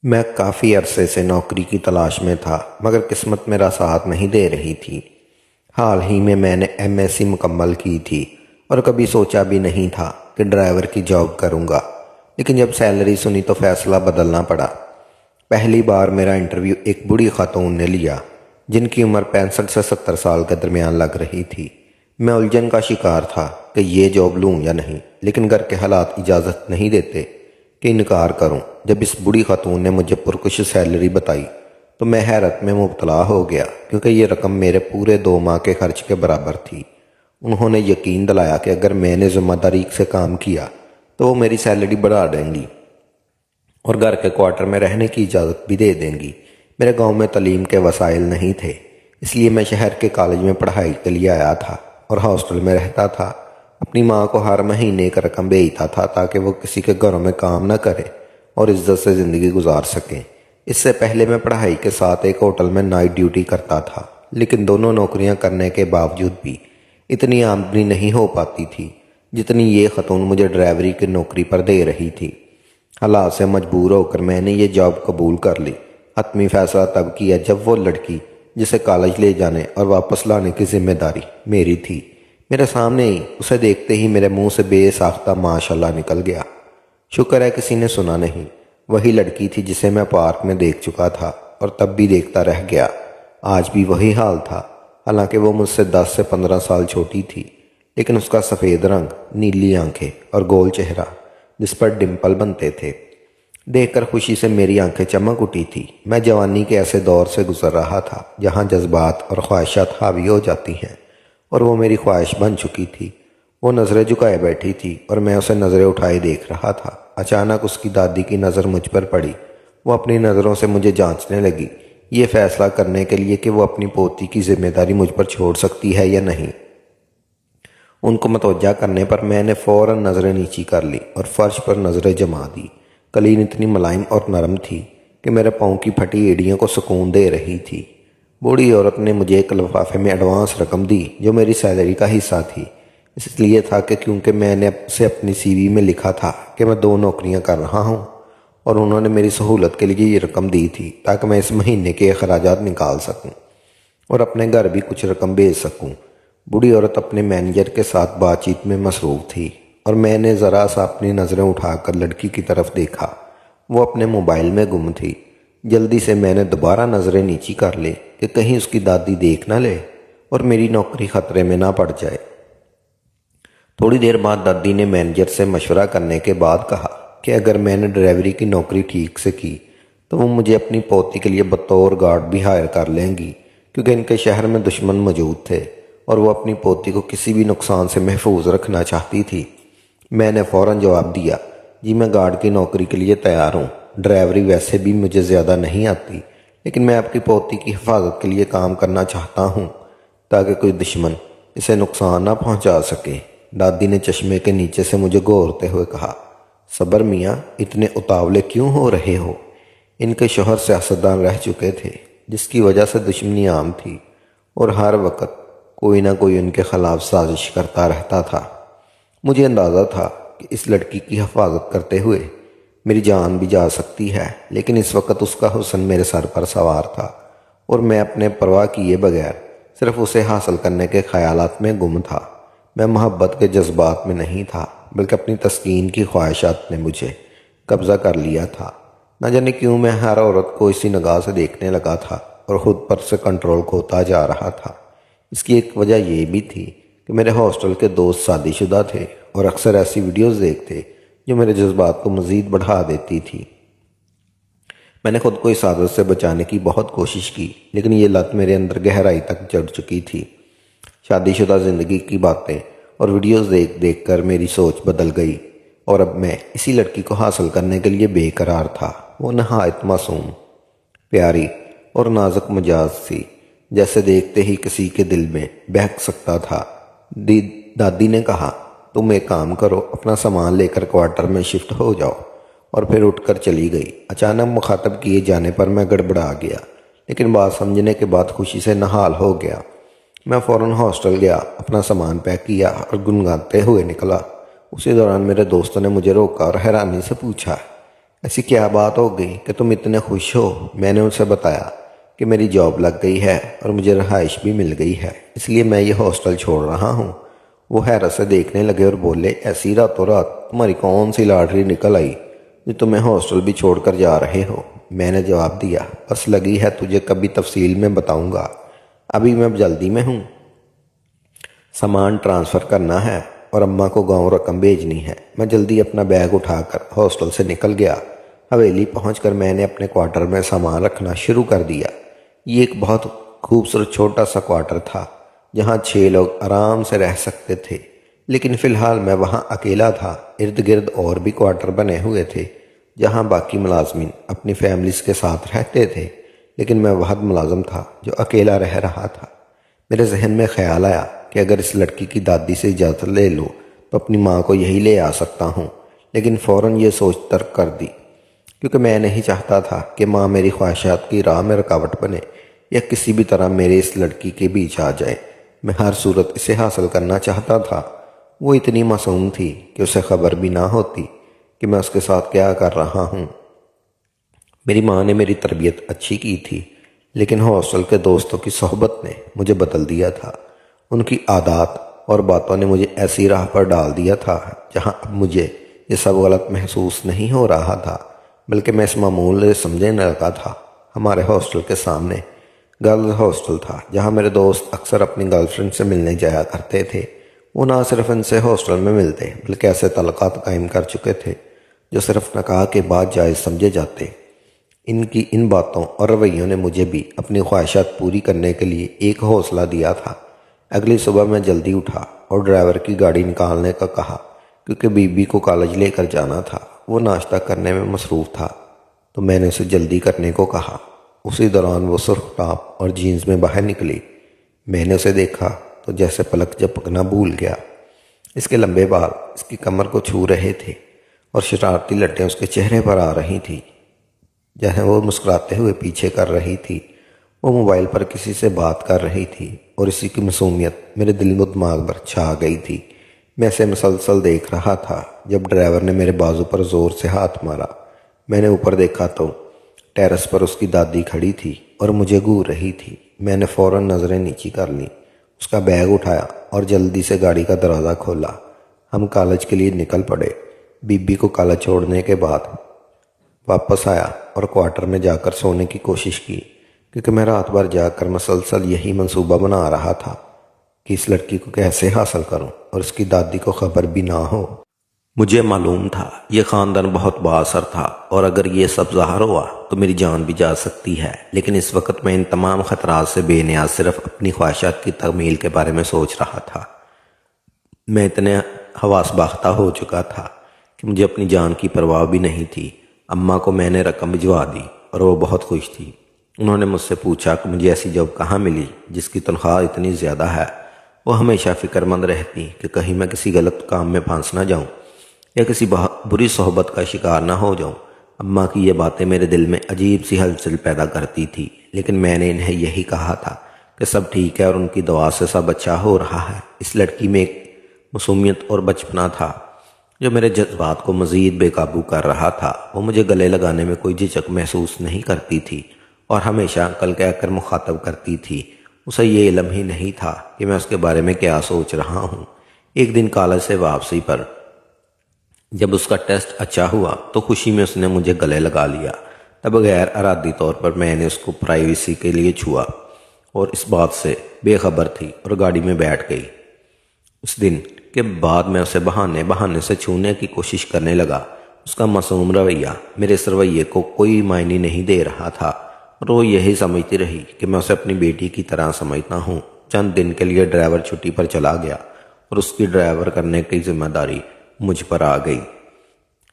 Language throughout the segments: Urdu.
میں کافی عرصے سے نوکری کی تلاش میں تھا مگر قسمت میرا ساتھ نہیں دے رہی تھی۔ حال ہی میں نے ایم ایس سی مکمل کی تھی اور کبھی سوچا بھی نہیں تھا کہ ڈرائیور کی جاب کروں گا، لیکن جب سیلری سنی تو فیصلہ بدلنا پڑا۔ پہلی بار میرا انٹرویو ایک بوڑھی خاتون نے لیا جن کی عمر 65 سے 70 سال کے درمیان لگ رہی تھی۔ میں الجھن کا شکار تھا کہ یہ جاب لوں یا نہیں، لیکن گھر کے حالات اجازت نہیں دیتے کہ انکار کروں۔ جب اس بوڑھی خاتون نے مجھے پرکش سیلری بتائی تو میں حیرت میں مبتلا ہو گیا، کیونکہ یہ رقم میرے پورے 2 ماہ کے خرچ کے برابر تھی۔ انہوں نے یقین دلایا کہ اگر میں نے ذمہ داری سے کام کیا تو وہ میری سیلری بڑھا دیں گی اور گھر کے کوارٹر میں رہنے کی اجازت بھی دے دیں گی۔ میرے گاؤں میں تعلیم کے وسائل نہیں تھے، اس لیے میں شہر کے کالج میں پڑھائی کے لیے آیا تھا اور ہاسٹل میں رہتا تھا۔ اپنی ماں کو ہر مہینے ایک رقم بھیجتا تھا تاکہ وہ کسی کے گھروں میں کام نہ کرے اور عزت سے زندگی گزار سکیں۔ اس سے پہلے میں پڑھائی کے ساتھ ایک ہوٹل میں نائٹ ڈیوٹی کرتا تھا، لیکن دونوں نوکریاں کرنے کے باوجود بھی اتنی آمدنی نہیں ہو پاتی تھی جتنی یہ خاتون مجھے ڈرائیوری کی نوکری پر دے رہی تھی۔ حالات سے مجبور ہو کر میں نے یہ جاب قبول کر لی۔ حتمی فیصلہ تب کیا جب وہ لڑکی جسے کالج لے جانے اور واپس لانے کی ذمہ داری میری تھی، میرے سامنے ہی اسے دیکھتے ہی میرے منہ سے بے ساختہ ماشاءاللہ نکل گیا۔ شکر ہے کسی نے سنا نہیں۔ وہی لڑکی تھی جسے میں پارک میں دیکھ چکا تھا اور تب بھی دیکھتا رہ گیا۔ آج بھی وہی حال تھا، حالانکہ وہ مجھ سے 10 سے 15 سال چھوٹی تھی، لیکن اس کا سفید رنگ، نیلی آنکھیں اور گول چہرہ جس پر ڈمپل بنتے تھے دیکھ کر خوشی سے میری آنکھیں چمک اٹھی تھی۔ میں جوانی کے ایسے دور سے گزر رہا تھا جہاں جذبات اور خواہشات حاوی ہو جاتی ہیں، اور وہ میری خواہش بن چکی تھی۔ وہ نظریں جھکائے بیٹھی تھی اور میں اسے نظریں اٹھائے دیکھ رہا تھا۔ اچانک اس کی دادی کی نظر مجھ پر پڑی۔ وہ اپنی نظروں سے مجھے جانچنے لگی، یہ فیصلہ کرنے کے لیے کہ وہ اپنی پوتی کی ذمہ داری مجھ پر چھوڑ سکتی ہے یا نہیں۔ ان کو متوجہ کرنے پر میں نے فوراً نظریں نیچی کر لی اور فرش پر نظریں جما دی۔ قالین اتنی ملائم اور نرم تھی کہ میرے پاؤں کی پھٹی ایڑیوں کو سکون دے رہی تھی۔ بوڑھی عورت نے مجھے ایک لفافے میں ایڈوانس رقم دی جو میری سیلری کا حصہ تھی۔ اس لیے تھا کہ کیونکہ میں نے اسے اپنی سی وی میں لکھا تھا کہ میں 2 نوکریاں کر رہا ہوں، اور انہوں نے میری سہولت کے لیے یہ رقم دی تھی تاکہ میں اس مہینے کے اخراجات نکال سکوں اور اپنے گھر بھی کچھ رقم بھیج سکوں۔ بوڑھی عورت اپنے مینیجر کے ساتھ بات چیت میں مصروف تھی اور میں نے ذرا سا اپنی نظریں اٹھا کر لڑکی کی طرف دیکھا۔ وہ اپنے موبائل میں گم تھی۔ جلدی سے میں نے دوبارہ نظریں نیچی کر لی کہ کہیں اس کی دادی دیکھ نہ لے اور میری نوکری خطرے میں نہ پڑ جائے۔ تھوڑی دیر بعد دادی نے مینیجر سے مشورہ کرنے کے بعد کہا کہ اگر میں نے ڈرائیوری کی نوکری ٹھیک سے کی تو وہ مجھے اپنی پوتی کے لیے بطور گارڈ بھی ہائر کر لیں گی، کیونکہ ان کے شہر میں دشمن موجود تھے اور وہ اپنی پوتی کو کسی بھی نقصان سے محفوظ رکھنا چاہتی تھی۔ میں نے فوراً جواب دیا، جی میں گارڈ کی نوکری کے لیے تیار ہوں۔ ڈرائیوری ویسے بھی مجھے زیادہ نہیں آتی، لیکن میں آپ کی پوتی کی حفاظت کے لیے کام کرنا چاہتا ہوں تاکہ کوئی دشمن اسے نقصان نہ پہنچا سکے۔ دادی نے چشمے کے نیچے سے مجھے گھورتے ہوئے کہا، صبر میاں، اتنے اتاولے کیوں ہو رہے ہو؟ ان کے شوہر سیاستدان رہ چکے تھے جس کی وجہ سے دشمنی عام تھی اور ہر وقت کوئی نہ کوئی ان کے خلاف سازش کرتا رہتا تھا۔ مجھے اندازہ تھا کہ اس لڑکی کی حفاظت کرتے ہوئے میری جان بھی جا سکتی ہے، لیکن اس وقت اس کا حسن میرے سر پر سوار تھا اور میں اپنے پرواہ کیے بغیر صرف اسے حاصل کرنے کے خیالات میں گم تھا۔ میں محبت کے جذبات میں نہیں تھا، بلکہ اپنی تسکین کی خواہشات نے مجھے قبضہ کر لیا تھا۔ نہ جانے کیوں میں ہر عورت کو اسی نگاہ سے دیکھنے لگا تھا اور خود پر سے کنٹرول کھوتا جا رہا تھا۔ اس کی ایک وجہ یہ بھی تھی کہ میرے ہاسٹل کے دوست شادی شدہ تھے اور اکثر ایسی ویڈیوز دیکھتے جو میرے جذبات کو مزید بڑھا دیتی تھی۔ میں نے خود کو اس عادت سے بچانے کی بہت کوشش کی، لیکن یہ لت میرے اندر گہرائی تک چڑھ چکی تھی۔ شادی شدہ زندگی کی باتیں اور ویڈیوز دیکھ دیکھ کر میری سوچ بدل گئی اور اب میں اسی لڑکی کو حاصل کرنے کے لیے بے قرار تھا۔ وہ نہایت معصوم، پیاری اور نازک مزاج تھی، جیسے دیکھتے ہی کسی کے دل میں بہک سکتا تھا۔ دادی نے کہا، تم ایک کام کرو، اپنا سامان لے کر کوارٹر میں شفٹ ہو جاؤ، اور پھر اٹھ کر چلی گئی۔ اچانک مخاطب کیے جانے پر میں گڑبڑا گیا، لیکن بات سمجھنے کے بعد خوشی سے نہال ہو گیا۔ میں فوراً ہاسٹل گیا، اپنا سامان پیک کیا اور گنگناتے ہوئے نکلا۔ اسی دوران میرے دوستوں نے مجھے روکا اور حیرانی سے پوچھا، ایسی کیا بات ہو گئی کہ تم اتنے خوش ہو؟ میں نے اسے بتایا کہ میری جاب لگ گئی ہے اور مجھے رہائش بھی مل گئی ہے، اس لیے میں یہ ہاسٹل چھوڑ رہا ہوں۔ وہ حیرت سے دیکھنے لگے اور بولے، ایسی راتوں رات تمہاری کون سی لاٹری نکل آئی جو تمہیں ہاسٹل بھی چھوڑ کر جا رہے ہو؟ میں نے جواب دیا، بس لگی ہے تجھے کبھی تفصیل میں بتاؤں گا، ابھی میں جلدی میں ہوں، سامان ٹرانسفر کرنا ہے اور اماں کو گاؤں رقم بھیجنی ہے۔ میں جلدی اپنا بیگ اٹھا کر ہاسٹل سے نکل گیا۔ حویلی پہنچ کر میں نے اپنے کوارٹر میں سامان رکھنا شروع کر دیا۔ یہ ایک بہت خوبصورت چھوٹا سا کوارٹر تھا جہاں 6 لوگ آرام سے رہ سکتے تھے، لیکن فی الحال میں وہاں اکیلا تھا۔ ارد گرد اور بھی کوارٹر بنے ہوئے تھے جہاں باقی ملازمین اپنی فیملیز کے ساتھ رہتے تھے، لیکن میں واحد ملازم تھا جو اکیلا رہ رہا تھا۔ میرے ذہن میں خیال آیا کہ اگر اس لڑکی کی دادی سے اجازت لے لوں تو اپنی ماں کو یہی لے آ سکتا ہوں، لیکن فوراً یہ سوچ ترک کر دی، کیونکہ میں نہیں چاہتا تھا کہ ماں میری خواہشات کی راہ میں رکاوٹ بنے یا کسی بھی طرح میرے اس لڑکی کے بیچ آ جائے۔ میں ہر صورت اسے حاصل کرنا چاہتا تھا۔ وہ اتنی معصوم تھی کہ اسے خبر بھی نہ ہوتی کہ میں اس کے ساتھ کیا کر رہا ہوں۔ میری ماں نے میری تربیت اچھی کی تھی، لیکن ہاسٹل کے دوستوں کی صحبت نے مجھے بدل دیا تھا۔ ان کی عادات اور باتوں نے مجھے ایسی راہ پر ڈال دیا تھا جہاں اب مجھے یہ سب غلط محسوس نہیں ہو رہا تھا، بلکہ میں اس معمول سے سمجھنے لگا تھا۔ ہمارے ہاسٹل کے سامنے گرلز ہاسٹل تھا جہاں میرے دوست اکثر اپنی گرل فرینڈ سے ملنے جایا کرتے تھے۔ وہ نہ صرف ان سے ہاسٹل میں ملتے بلکہ ایسے تعلقات قائم کر چکے تھے جو صرف نکاح کے بعد جائز سمجھے جاتے۔ ان کی ان باتوں اور رویوں نے مجھے بھی اپنی خواہشات پوری کرنے کے لیے ایک حوصلہ دیا تھا۔ اگلی صبح میں جلدی اٹھا اور ڈرائیور کی گاڑی نکالنے کا کہا، کیونکہ بی کو کالج لے کر جانا تھا۔ وہ ناشتہ کرنے میں مصروف تھا تو میں نے اسے جلدی کرنے کو کہا۔ اسی دوران وہ سرخ ٹاپ اور جینز میں باہر نکلی۔ میں نے اسے دیکھا تو جیسے پلک جھپکنا بھول گیا۔ اس کے لمبے بال اس کی کمر کو چھو رہے تھے اور شرارتی لٹیں اس کے چہرے پر آ رہی تھیں جہاں وہ مسکراتے ہوئے پیچھے کر رہی تھی۔ وہ موبائل پر کسی سے بات کر رہی تھی اور اسی کی معصومیت میرے دل و دماغ پر چھا گئی تھی۔ میں اسے مسلسل دیکھ رہا تھا جب ڈرائیور نے میرے بازو پر زور سے ہاتھ مارا۔ میں نے اوپر دیکھا تو ٹیرس پر اس کی دادی کھڑی تھی اور مجھے گھور رہی تھی۔ میں نے فوراً نظریں نیچی کر لیں، اس کا بیگ اٹھایا اور جلدی سے گاڑی کا دروازہ کھولا۔ ہم کالج کے لیے نکل پڑے۔ بی کو کالج چھوڑنے کے بعد واپس آیا اور کوارٹر میں جا کر سونے کی کوشش کی، کیونکہ میں رات بھر جا کر مسلسل یہی منصوبہ بنا رہا تھا کہ اس لڑکی کو کیسے حاصل کروں اور اس کی دادی کو خبر بھی نہ ہو۔ مجھے معلوم تھا یہ خاندان بہت با اثر تھا اور اگر یہ سب ظاہر ہوا تو میری جان بھی جا سکتی ہے، لیکن اس وقت میں ان تمام خطرات سے بے نیاز صرف اپنی خواہشات کی تکمیل کے بارے میں سوچ رہا تھا۔ میں اتنے حواس باختہ ہو چکا تھا کہ مجھے اپنی جان کی پرواہ بھی نہیں تھی۔ اماں کو میں نے رقم بھجوا دی اور وہ بہت خوش تھی۔ انہوں نے مجھ سے پوچھا کہ مجھے ایسی جاب کہاں ملی جس کی تنخواہ اتنی زیادہ ہے۔ وہ ہمیشہ فکر مند رہتی کہ کہیں میں کسی غلط کام میں پھنس نہ جاؤں یا کسی بری صحبت کا شکار نہ ہو جاؤں۔ اماں کی یہ باتیں میرے دل میں عجیب سی ہلچل پیدا کرتی تھی، لیکن میں نے انہیں یہی کہا تھا کہ سب ٹھیک ہے اور ان کی دعا سے سب اچھا ہو رہا ہے۔ اس لڑکی میں ایک معصومیت اور بچپنا تھا جو میرے جذبات کو مزید بے قابو کر رہا تھا۔ وہ مجھے گلے لگانے میں کوئی جھجک محسوس نہیں کرتی تھی اور ہمیشہ انکل کہہ کر مخاطب کرتی تھی۔ اسے یہ علم ہی نہیں تھا کہ میں اس کے بارے میں کیا سوچ رہا ہوں۔ ایک دن کالج سے واپسی پر جب اس کا ٹیسٹ اچھا ہوا تو خوشی میں اس نے مجھے گلے لگا لیا۔ تب غیر ارادی طور پر میں نے اس کو پرائیویسی کے لیے چھوا اور اس بات سے بے خبر تھی اور گاڑی میں بیٹھ گئی۔ اس دن کے بعد میں اسے بہانے سے چھونے کی کوشش کرنے لگا۔ اس کا معصوم رویہ میرے اس رویے کو کوئی معنی نہیں دے رہا تھا اور وہ یہی سمجھتی رہی کہ میں اسے اپنی بیٹی کی طرح سمجھتا ہوں۔ چند دن کے لیے ڈرائیور چھٹی پر چلا گیا اور اس کی ڈرائیور کرنے کی ذمہ داری مجھ پر آ گئی۔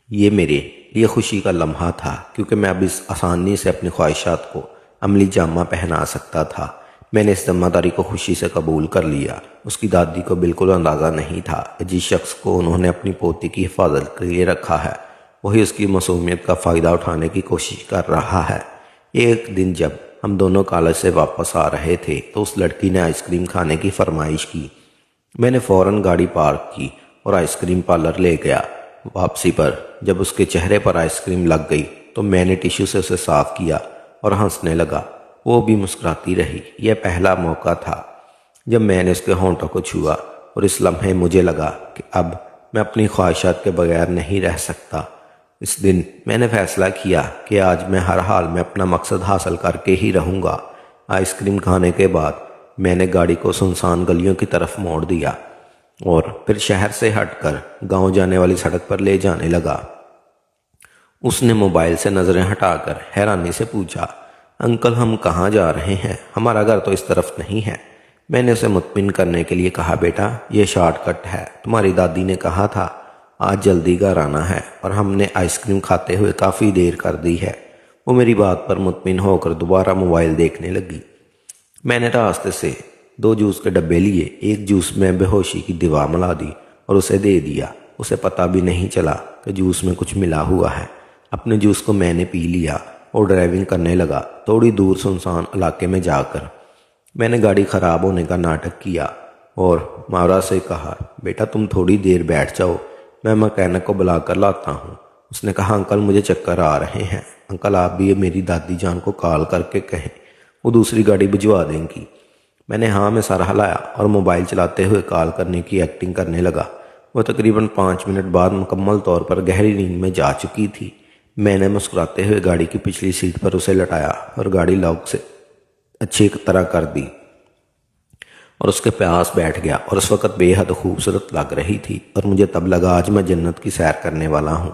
یہ میرے لیے خوشی کا لمحہ تھا کیونکہ میں اب اس آسانی سے اپنی خواہشات کو عملی جامہ پہنا سکتا تھا۔ میں نے اس ذمہ داری کو خوشی سے قبول کر لیا۔ اس کی دادی کو بالکل اندازہ نہیں تھا کہ جس شخص کو انہوں نے اپنی پوتی کی حفاظت کے لیے رکھا ہے وہی اس کی معصومیت کا فائدہ اٹھانے کی کوشش کر رہا ہے۔ ایک دن جب ہم دونوں کالج سے واپس آ رہے تھے تو اس لڑکی نے آئس کریم کھانے کی فرمائش کی۔ میں نے فوراً گاڑی پارک کی اور آئس کریم پارلر لے گیا۔ واپسی پر جب اس کے چہرے پر آئس کریم لگ گئی تو میں نے ٹیشو سے اسے صاف کیا اور ہنسنے لگا۔ وہ بھی مسکراتی رہی۔ یہ پہلا موقع تھا جب میں نے اس کے ہونٹوں کو چھوا، اور اس لمحے مجھے لگا کہ اب میں اپنی خواہشات کے بغیر نہیں رہ سکتا۔ اس دن میں نے فیصلہ کیا کہ آج میں ہر حال میں اپنا مقصد حاصل کر کے ہی رہوں گا۔ آئس کریم کھانے کے بعد میں نے گاڑی کو سنسان گلیوں کی طرف موڑ دیا اور پھر شہر سے ہٹ کر گاؤں جانے والی سڑک پر لے جانے لگا۔ اس نے موبائل سے نظریں ہٹا کر حیرانی سے پوچھا، انکل ہم کہاں جا رہے ہیں؟ ہمارا گھر تو اس طرف نہیں ہے۔ میں نے اسے مطمئن کرنے کے لیے کہا، بیٹا یہ شارٹ کٹ ہے، تمہاری دادی نے کہا تھا آج جلدی گھر آنا ہے، اور ہم نے آئس کریم کھاتے ہوئے کافی دیر کر دی ہے۔ وہ میری بات پر مطمئن ہو کر دوبارہ موبائل دیکھنے لگی۔ میں نے راستے سے 2 جوس کے ڈبے لیے، ایک جوس میں بے ہوشی کی دوا ملا دی اور اسے دے دیا۔ اسے پتہ بھی نہیں چلا کہ جوس میں کچھ ملا ہوا ہے۔ اپنے جوس کو میں نے پی لیا اور ڈرائیونگ کرنے لگا۔ تھوڑی دور سنسان علاقے میں جا کر میں نے گاڑی خراب ہونے کا ناٹک کیا اور ماورا سے کہا، بیٹا تم تھوڑی دیر بیٹھ جاؤ، میں مکینک کو بلا کر لاتا ہوں۔ اس نے کہا، انکل مجھے چکر آ رہے ہیں۔ انکل آپ بھی میری دادی جان کو کال کر کے کہیں، وہ دوسری گاڑی بھجوا دیں گی۔ میں نے ہاں میں سر ہلایا اور موبائل چلاتے ہوئے کال کرنے کی ایکٹنگ کرنے لگا۔ وہ تقریباً 5 منٹ بعد مکمل طور پر گہری نیند میں جا چکی تھی۔ میں نے مسکراتے ہوئے گاڑی کی پچھلی سیٹ پر اسے لٹایا اور گاڑی لاک سے اچھی طرح کر دی اور اس کے پاس بیٹھ گیا، اور اس وقت بے حد خوبصورت لگ رہی تھی اور مجھے تب لگا آج میں جنت کی سیر کرنے والا ہوں۔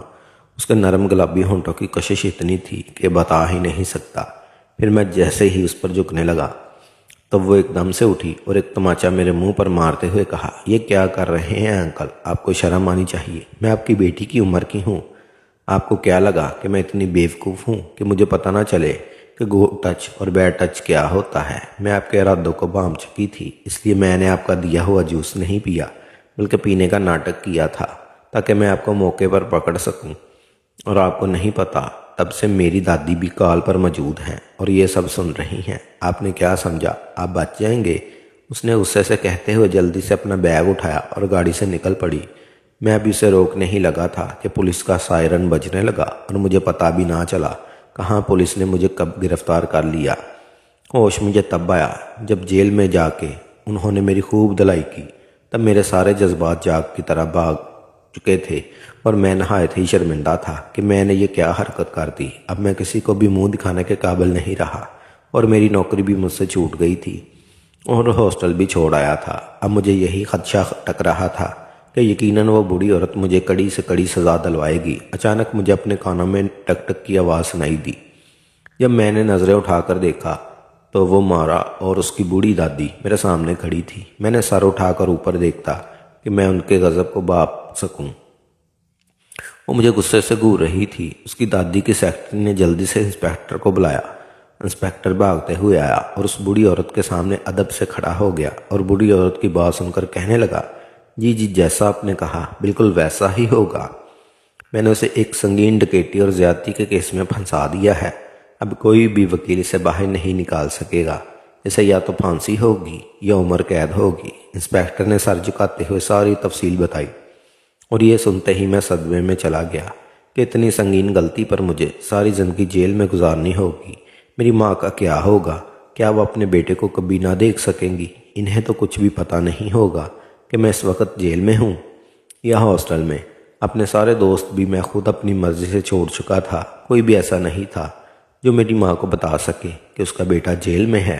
اس کے نرم گلابی ہونٹوں کی کشش اتنی تھی کہ بتا ہی نہیں سکتا۔ پھر میں جیسے ہی اس پر جھکنے لگا تب وہ ایک دم سے اٹھی اور ایک تماچا میرے منہ پر مارتے ہوئے کہا، یہ کیا کر رہے ہیں انکل؟ آپ کو شرم آنی چاہیے، میں آپ کی بیٹی کی عمر کی ہوں۔ آپ کو کیا لگا کہ میں اتنی بیوقوف ہوں کہ مجھے پتہ نہ چلے کہ گڈ ٹچ اور بیڈ ٹچ کیا ہوتا ہے؟ میں آپ کے ارادوں کو بھانپ چکی تھی، اس لیے میں نے آپ کا دیا ہوا جوس نہیں پیا بلکہ پینے کا ناٹک کیا تھا تاکہ میں آپ کو موقع پر پکڑ سکوں۔ اور آپ کو نہیں پتا تب سے میری دادی بھی کال پر موجود ہیں اور یہ سب سن رہی ہیں۔ آپ نے کیا سمجھا آپ بچ جائیں گے؟ اس نے غصے سے کہتے ہوئے جلدی سے اپنا بیگ اٹھایا اور گاڑی سے نکل پڑی۔ میں ابھی اسے روک نہیں لگا تھا کہ پولیس کا سائرن بجنے لگا اور مجھے پتہ بھی نہ چلا کہاں پولیس نے مجھے کب گرفتار کر لیا۔ ہوش مجھے تب آیا جب جیل میں جا کے انہوں نے میری خوب دھلائی کی۔ تب میرے سارے جذبات جاگ کی طرح بھاگ چکے تھے اور میں نہایت ہی شرمندہ تھا کہ میں نے یہ کیا حرکت کر دی۔ اب میں کسی کو بھی منہ دکھانے کے قابل نہیں رہا اور میری نوکری بھی مجھ سے چھوٹ گئی تھی اور ہاسٹل بھی چھوڑ آیا تھا۔ اب مجھے یہی خدشہ ٹک رہا تھا کہ یقیناً وہ بوڑھی عورت مجھے کڑی سے کڑی سزا دلوائے گی۔ اچانک مجھے اپنے کانوں میں ٹک ٹک کی آواز سنائی دی۔ جب میں نے نظریں اٹھا کر دیکھا تو وہ مارا اور اس کی بوڑھی دادی میرے سامنے کھڑی تھی۔ میں نے سر اٹھا کر اوپر دیکھتا کہ میں ان کے غضب کو بھانپ سکوں۔ وہ مجھے غصے سے گھور رہی تھی۔ اس کی دادی کی سیکرٹری نے جلدی سے انسپیکٹر کو بلایا۔ انسپیکٹر بھاگتے ہوئے آیا اور اس بوڑھی عورت کے سامنے ادب سے کھڑا ہو گیا اور بوڑھی عورت کی بات سن کر کہنے لگا، جی جیسا آپ نے کہا بالکل ویسا ہی ہوگا۔ میں نے اسے ایک سنگین ڈکیتی اور زیادتی کے کیس میں پھنسا دیا ہے۔ اب کوئی بھی وکیل اسے باہر نہیں نکال سکے گا۔ اسے یا تو پھانسی ہوگی یا عمر قید ہوگی۔ انسپیکٹر نے سر جھکاتے ہوئے ساری تفصیل بتائی اور یہ سنتے ہی میں صدمے میں چلا گیا کہ اتنی سنگین غلطی پر مجھے ساری زندگی جیل میں گزارنی ہوگی۔ میری ماں کا کیا ہوگا؟ کیا وہ اپنے بیٹے کو کبھی نہ دیکھ سکیں گی؟ انہیں تو کچھ بھی پتہ نہیں ہوگا کہ میں اس وقت جیل میں ہوں یا ہاسٹل میں۔ اپنے سارے دوست بھی میں خود اپنی مرضی سے چھوڑ چکا تھا۔ کوئی بھی ایسا نہیں تھا جو میری ماں کو بتا سکے کہ اس کا بیٹا جیل میں ہے۔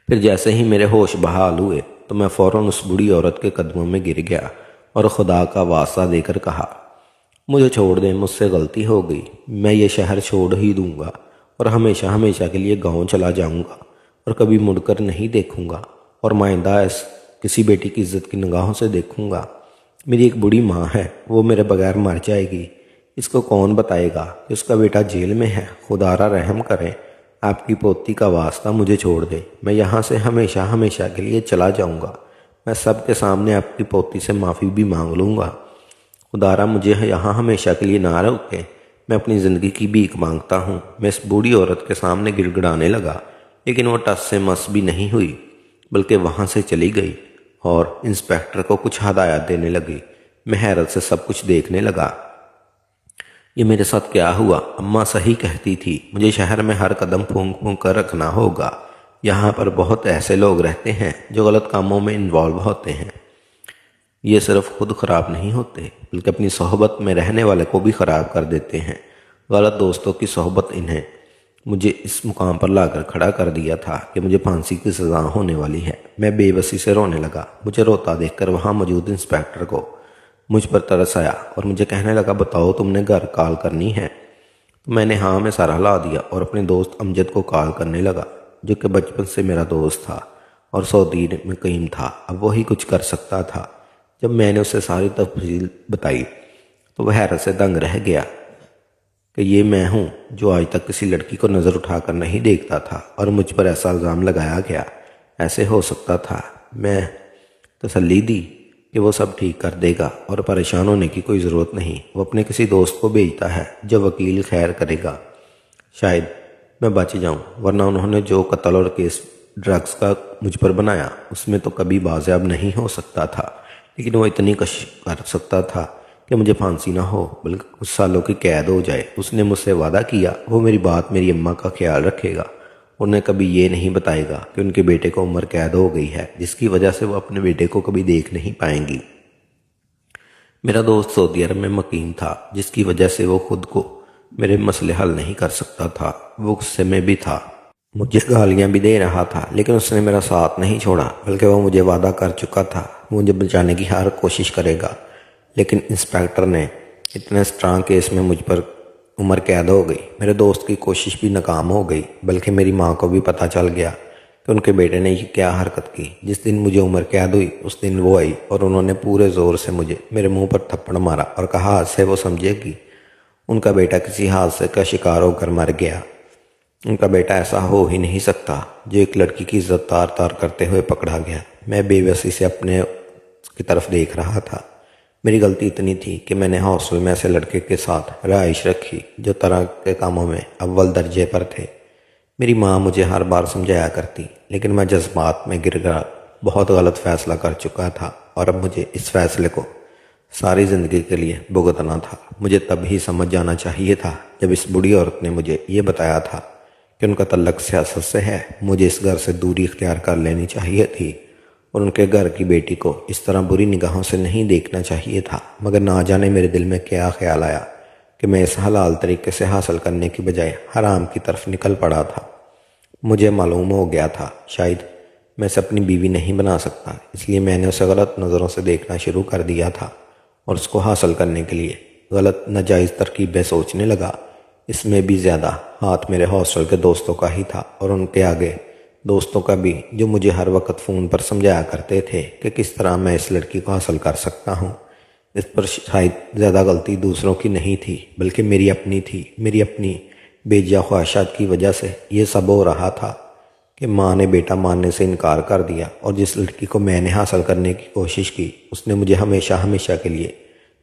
پھر جیسے ہی میرے ہوش بحال ہوئے تو میں فوراً اس بوڑھی عورت کے قدموں میں گر گیا اور خدا کا واسطہ دے کر کہا، مجھے چھوڑ دیں، مجھ سے غلطی ہو گئی۔ میں یہ شہر چھوڑ ہی دوں گا اور ہمیشہ ہمیشہ کے لیے گاؤں چلا جاؤں گا اور کبھی مڑ کر نہیں دیکھوں گا اور مائندہ کسی بیٹی کی عزت کی نگاہوں سے دیکھوں گا۔ میری ایک بوڑھی ماں ہے، وہ میرے بغیر مر جائے گی۔ اس کو کون بتائے گا کہ اس کا بیٹا جیل میں ہے؟ خدا را رحم کریں، آپ کی پوتی کا واسطہ مجھے چھوڑ دیں۔ میں یہاں سے ہمیشہ ہمیشہ کے لیے چلا جاؤں گا۔ میں سب کے سامنے آپ کی پوتی سے معافی بھی مانگ لوں گا۔ خدا را مجھے یہاں ہمیشہ کے لیے نہ روکیں، میں اپنی زندگی کی بھیک مانگتا ہوں۔ میں اس بوڑھی عورت کے سامنے گڑ گڑانے لگا، لیکن وہ ٹس سے مس بھی نہیں ہوئی بلکہ وہاں سے چلی گئی اور انسپیکٹر کو کچھ ہدایات دینے لگی۔ میں حیرت سے سب کچھ دیکھنے لگا۔ یہ میرے ساتھ کیا ہوا؟ اماں صحیح کہتی تھی، مجھے شہر میں ہر قدم پھونک پھونک کر رکھنا ہوگا۔ یہاں پر بہت ایسے لوگ رہتے ہیں جو غلط کاموں میں انوالو ہوتے ہیں۔ یہ صرف خود خراب نہیں ہوتے بلکہ اپنی صحبت میں رہنے والے کو بھی خراب کر دیتے ہیں۔ غلط دوستوں کی صحبت انہیں مجھے اس مقام پر لا کر کھڑا کر دیا تھا کہ مجھے پھانسی کی سزا ہونے والی ہے۔ میں بے بسی سے رونے لگا۔ مجھے روتا دیکھ کر وہاں موجود انسپیکٹر کو مجھ پر ترس آیا اور مجھے کہنے لگا، بتاؤ تم نے گھر کال کرنی ہے؟ تو میں نے ہاں میں سر ہلا دیا اور اپنے دوست امجد کو کال کرنے لگا، جو کہ بچپن سے میرا دوست تھا اور سعودی میں قیم تھا۔ اب وہی کچھ کر سکتا تھا۔ جب میں نے اسے ساری تفصیل بتائی تو وہ حیرت سے دنگ رہ گیا کہ یہ میں ہوں جو آج تک کسی لڑکی کو نظر اٹھا کر نہیں دیکھتا تھا اور مجھ پر ایسا الزام لگایا گیا۔ ایسے ہو سکتا تھا؟ میں تسلی دی کہ وہ سب ٹھیک کر دے گا اور پریشان ہونے کی کوئی ضرورت نہیں، وہ اپنے کسی دوست کو بھیجتا ہے جو وکیل خیر کرے گا، شاید میں بچ جاؤں، ورنہ انہوں نے جو قتل اور کیس ڈرگز کا مجھ پر بنایا اس میں تو کبھی بازیاب نہیں ہو سکتا تھا، لیکن وہ اتنی کشش کر سکتا تھا کہ مجھے پھانسی نہ ہو بلکہ کچھ سالوں کی قید ہو جائے۔ اس نے مجھ سے وعدہ کیا وہ میری بات میری اماں کا خیال رکھے گا، انہیں کبھی یہ نہیں بتائے گا کہ ان کے بیٹے کو عمر قید ہو گئی ہے، جس کی وجہ سے وہ اپنے بیٹے کو کبھی دیکھ نہیں پائیں گی۔ میرا دوست سعودی عرب میں مقیم تھا، جس کی وجہ سے وہ خود کو میرے مسئلے حل نہیں کر سکتا تھا۔ وہ غصے میں بھی تھا، مجھے گالیاں بھی دے رہا تھا، لیکن اس نے میرا ساتھ نہیں چھوڑا، بلکہ وہ مجھے وعدہ کر چکا تھا مجھے بچانے کی ہر کوشش کرے گا۔ لیکن انسپیکٹر نے اتنے سٹرانگ کیس میں مجھ پر عمر قید ہو گئی۔ میرے دوست کی کوشش بھی ناکام ہو گئی، بلکہ میری ماں کو بھی پتہ چل گیا کہ ان کے بیٹے نے یہ کیا حرکت کی۔ جس دن مجھے عمر قید ہوئی اس دن وہ آئی اور انہوں نے پورے زور سے مجھے میرے منہ پر تھپڑ مارا اور کہا آج سے وہ سمجھے گی ان کا بیٹا کسی حادثے کا شکار ہو کر مر گیا۔ ان کا بیٹا ایسا ہو ہی نہیں سکتا جو ایک لڑکی کی عزت تار تار کرتے ہوئے پکڑا گیا۔ میں بے بسی سے اپنے کی طرف دیکھ رہا تھا۔ میری غلطی اتنی تھی کہ میں نے ہاسٹل میں ایسے لڑکے کے ساتھ رہائش رکھی جو طرح کے کاموں میں اول درجے پر تھے۔ میری ماں مجھے ہر بار سمجھایا کرتی، لیکن میں جذبات میں گر کر بہت غلط فیصلہ کر چکا تھا اور اب مجھے اس فیصلے کو ساری زندگی کے لیے بھگتنا تھا۔ مجھے تب ہی سمجھ جانا چاہیے تھا جب اس بوڑھی عورت نے مجھے یہ بتایا تھا کہ ان کا تعلق سیاست سے ہے۔ مجھے اس گھر سے دوری اختیار کر لینی چاہیے تھی اور ان کے گھر کی بیٹی کو اس طرح بری نگاہوں سے نہیں دیکھنا چاہیے تھا، مگر نہ جانے میرے دل میں کیا خیال آیا کہ میں اس حلال طریقے سے حاصل کرنے کی بجائے حرام کی طرف نکل پڑا تھا۔ مجھے معلوم ہو گیا تھا شاید میں اسے اپنی بیوی نہیں بنا سکتا، اس لیے میں نے اسے غلط نظروں سے دیکھنا شروع کر دیا تھا اور اس کو حاصل کرنے کے لیے غلط ناجائز ترکیبیں سوچنے لگا۔ اس میں بھی زیادہ ہاتھ میرے ہاسٹل کے دوستوں کا ہی تھا اور ان کے آگے دوستوں کا بھی، جو مجھے ہر وقت فون پر سمجھایا کرتے تھے کہ کس طرح میں اس لڑکی کو حاصل کر سکتا ہوں۔ اس پر شاید زیادہ غلطی دوسروں کی نہیں تھی بلکہ میری اپنی تھی۔ میری اپنی بے جا خواہشات کی وجہ سے یہ سب ہو رہا تھا کہ ماں نے بیٹا ماننے سے انکار کر دیا اور جس لڑکی کو میں نے حاصل کرنے کی کوشش کی اس نے مجھے ہمیشہ ہمیشہ کے لیے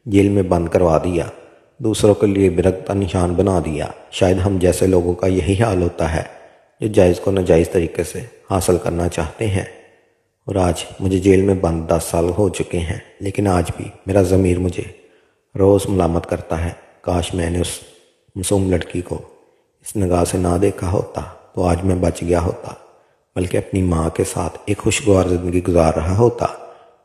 جیل میں بند کروا دیا، دوسروں کے لیے برق کا نشان بنا دیا۔ شاید ہم جیسے لوگوں کا یہی حال ہوتا ہے جو جائز کو ناجائز طریقے سے حاصل کرنا چاہتے ہیں۔ اور آج مجھے جیل میں بند 10 سال ہو چکے ہیں، لیکن آج بھی میرا ضمیر مجھے روز ملامت کرتا ہے۔ کاش میں نے اس معصوم لڑکی کو اس نگاہ سے نہ دیکھا ہوتا تو آج میں بچ گیا ہوتا، بلکہ اپنی ماں کے ساتھ ایک خوشگوار زندگی گزار رہا ہوتا۔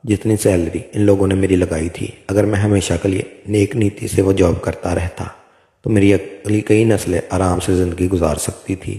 جتنی سیلری ان لوگوں نے میری لگائی تھی، اگر میں ہمیشہ کے لیے نیک نیتی سے وہ جاب کرتا رہتا تو میری اگلی کئی نسلیں آرام سے زندگی گزار سکتی تھی۔